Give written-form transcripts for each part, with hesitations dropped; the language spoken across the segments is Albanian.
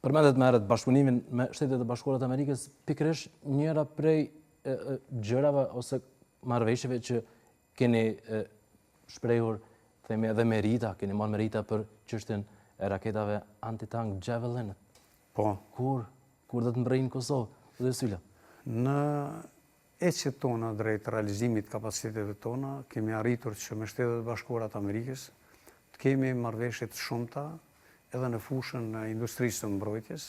Përmendet me herët bashkëpunimin me Shtetet e Bashkuara të Amerikës, pikërisht njëra prej gjërave ose marrëveshjeve që keni shprehur, themi edhe merita, keni marrë merita për çështjen e raketave antitank Javelin. Po. Kur do të mbërrijnë Kosovë, dhe Sylla? Në ecjet tona drejt realizimit kapaciteteve tona, kemi arritur që me Shtetet e Bashkuara të Amerikës të kemi marrëveshje të shumta edhe në fushën e industrisë të mbrojtjes,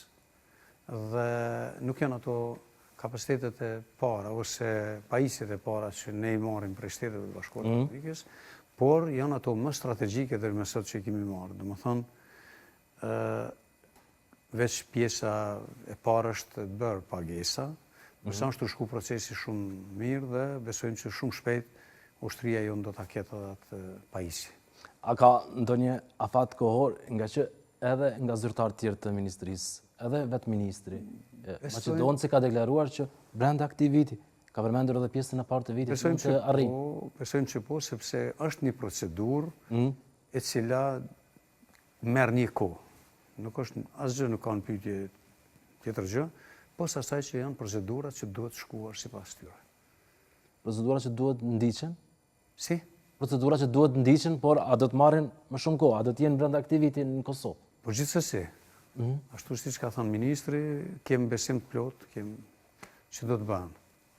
dhe nuk janë ato kapacitetet e para ose pajisjet e para që ne i marrim prej Shteteve të Bashkuara të Amerikës, por janë ato më strategjike deri më sot që i kemi marrë. Domethënë, veç pjesa e parë është bërë pagesa, mësa është të shku procesi shumë mirë dhe besojmë që shumë shpejt ushtria jonë do të ketë atë pajisje. A ka ndonjë afat kohor nga që edhe nga zyrtarë tjerë të ministrisë, edhe vetë ministri Maqedonci ka deklaruar që brenda këtij viti, ka përmendur edhe pjesën e parë të vitit mund të arrijë? Besojmë që po, sepse është një procedurë e cila merr një kohë. Nuk është asgjë, nuk ka në pyetje tjetër gjë, posa asaj që janë procedurat që duhet shkuar sipas tyre. Procedurat që duhet ndiqen? Si? Procedurat që duhet ndiqen, por a do të marrin më shumë kohë, a do të jenë brenda këtij viti në Kosovë? Po gjithsesi. Ashtu siç ka thënë ministri, kemi besim të plot, që do të bëhen.